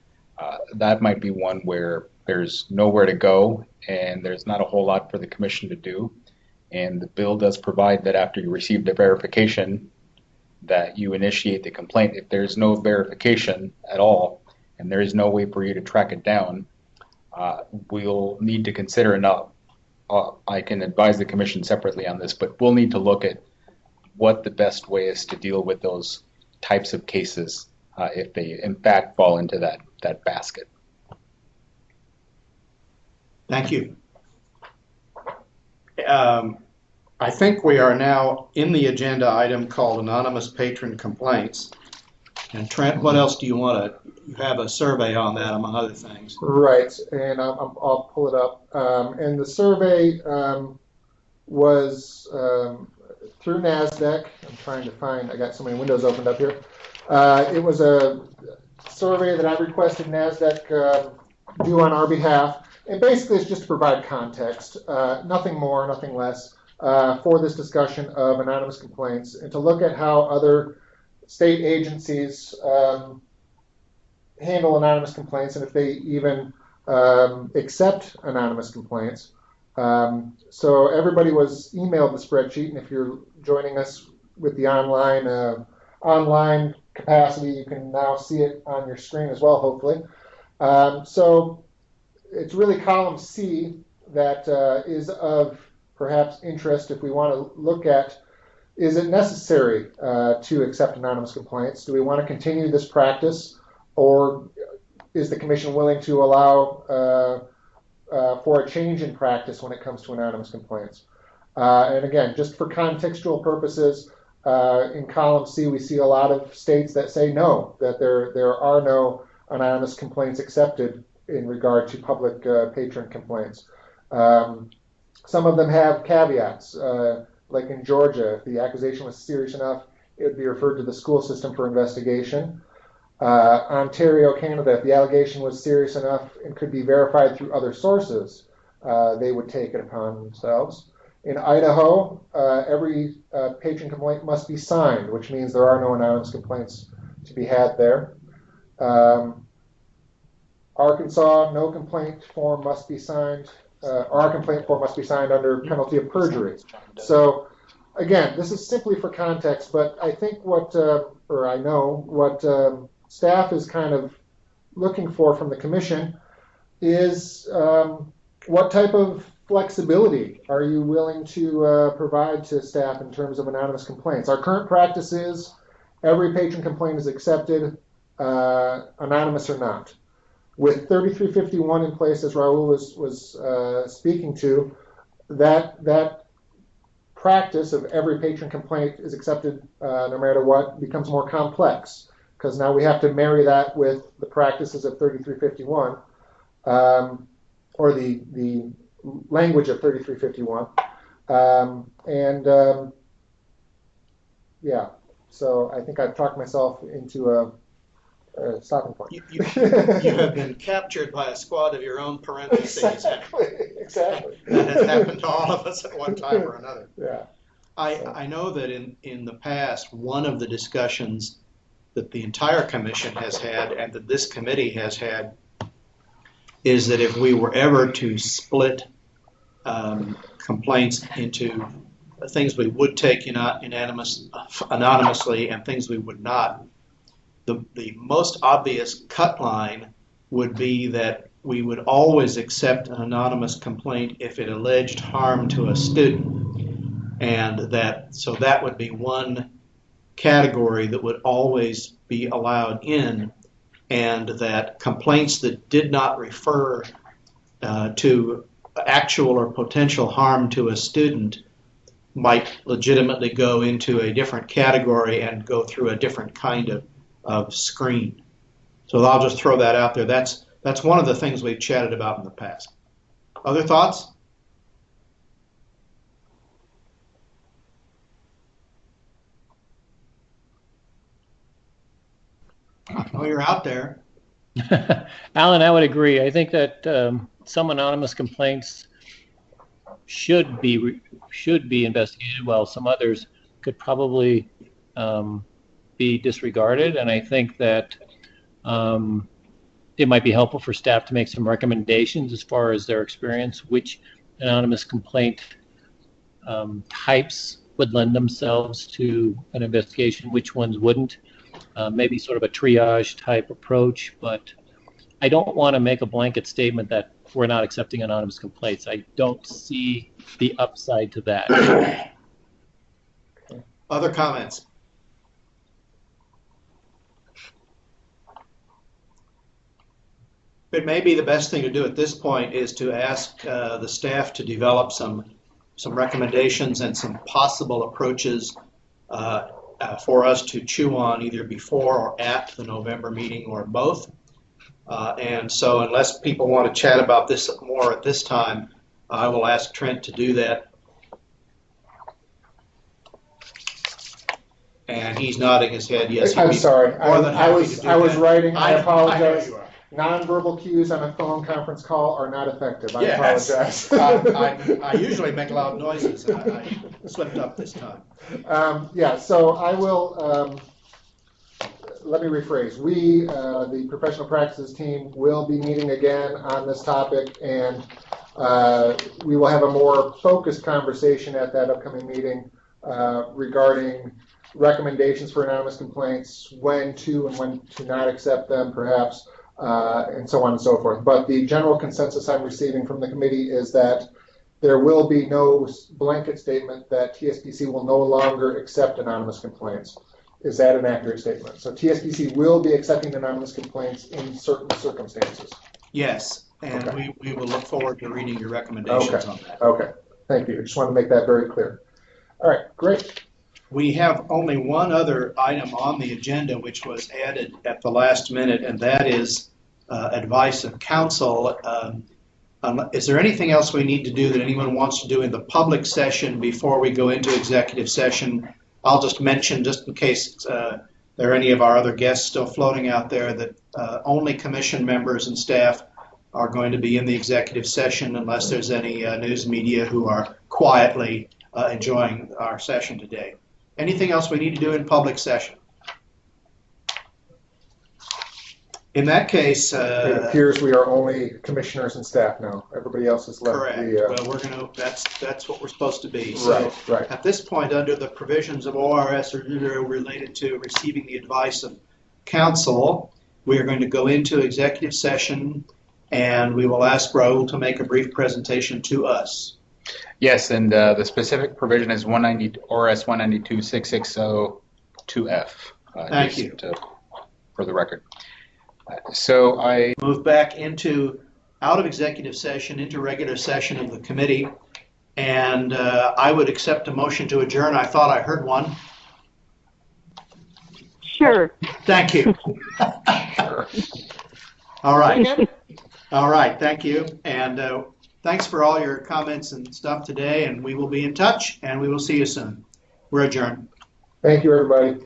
that might be one where there's nowhere to go and there's not a whole lot for the commission to do. And the bill does provide that after you receive the verification that you initiate the complaint. If there's no verification at all and there is no way for you to track it down, we'll need to consider enough. I can advise the commission separately on this, but we'll need to look at what the best way is to deal with those types of cases if they in fact fall into that basket. Thank you. I think we are now in the agenda item called anonymous patron complaints. And Trent, what else do you want to? You have a survey on that, among other things. Right, and I'll pull it up. And the survey was through NASDAQ. I'm trying to find, I got so many windows opened up here. It was a survey that I requested NASDAQ do on our behalf. And basically it's just to provide context, nothing more, nothing less, for this discussion of anonymous complaints and to look at how other state agencies handle anonymous complaints and if they even accept anonymous complaints. So everybody was emailed the spreadsheet, and if you're joining us with the online capacity, you can now see it on your screen as well, hopefully. So it's really column C that is of perhaps interest if we want to look at, is it necessary to accept anonymous complaints? Do we want to continue this practice, or is the commission willing to allow for a change in practice when it comes to anonymous complaints? And again, just for contextual purposes, in column C we see a lot of states that say no, that there are no anonymous complaints accepted in regard to public patron complaints. Some of them have caveats, like in Georgia, if the accusation was serious enough, it would be referred to the school system for investigation. Ontario, Canada, if the allegation was serious enough and could be verified through other sources, they would take it upon themselves. In Idaho, every patron complaint must be signed, which means there are no anonymous complaints to be had there. Arkansas, no complaint form must be signed. Our complaint form must be signed under penalty of perjury. So, again, this is simply for context, but I think I know what staff is kind of looking for from the commission is what type of flexibility are you willing to provide to staff in terms of anonymous complaints? Our current practice is every patron complaint is accepted, anonymous or not. With 3351 in place, as Raul was speaking to, that practice of every patron complaint is accepted no matter what becomes more complex, because now we have to marry that with the practices of 3351, or the language of 3351. Yeah, so I think I've talked myself into a stopping point. You have been captured by a squad of your own parentheses. Exactly. That has happened to all of us at one time or another. Yeah. I know that in the past, one of the discussions that the entire commission has had and that this committee has had is that if we were ever to split complaints into things we would take anonymously and things we would not, the most obvious cut line would be that we would always accept an anonymous complaint if it alleged harm to a student, and that would be one category that would always be allowed in, and that complaints that did not refer to actual or potential harm to a student might legitimately go into a different category and go through a different kind of screen. So I'll just throw that out there. That's one of the things we've chatted about in the past. Other thoughts? Oh, you're out there. Alan, I would agree. I think that some anonymous complaints should be investigated, while some others could probably be disregarded. And I think that it might be helpful for staff to make some recommendations as far as their experience, which anonymous complaint types would lend themselves to an investigation, which ones wouldn't. Maybe sort of a triage type approach, but I don't want to make a blanket statement that we're not accepting anonymous complaints. I don't see the upside to that. Other comments? It may be the best thing to do at this point is to ask the staff to develop some recommendations and some possible approaches for us to chew on either before or at the November meeting or both. And so unless people want to chat about this more at this time, I will ask Trent to do that. And he's nodding his head. Yes. I'm sorry. I was writing. I apologize. I Nonverbal cues on a phone conference call are not effective. I apologize. I usually make loud noises. I slipped up this time. So I will, let me rephrase. We, the professional practices team, will be meeting again on this topic, and we will have a more focused conversation at that upcoming meeting regarding recommendations for anonymous complaints, when to and when to not accept them, perhaps. And so on and so forth. But the general consensus I'm receiving from the committee is that there will be no blanket statement that TSPC will no longer accept anonymous complaints. Is that an accurate statement? So TSPC will be accepting anonymous complaints in certain circumstances. Yes, and okay. we will look forward to reading your recommendations on that. Okay, thank you. I just want to make that very clear. All right, great. We have only one other item on the agenda which was added at the last minute, and that is advice of counsel. Is there anything else we need to do that anyone wants to do in the public session before we go into executive session? I'll just mention, just in case there are any of our other guests still floating out there, that only commission members and staff are going to be in the executive session unless there's any news media who are quietly enjoying our session today. Anything else we need to do in public session? In that case, it appears we are only commissioners and staff now. Everybody else is left. Correct. Well, we're going to. That's what we're supposed to be. So right. At this point, under the provisions of ORS related to receiving the advice of counsel, we are going to go into executive session, and we will ask Raul to make a brief presentation to us. Yes, and the specific provision is 190 ORS 192.660.2F. Thank you. For the record. So I move back out of executive session into regular session of the committee, and I would accept a motion to adjourn. I thought I heard one. Sure. Thank you. Sure. All right. All right. Thank you. And thanks for all your comments and stuff today, and we will be in touch, and we will see you soon. We're adjourned. Thank you, everybody.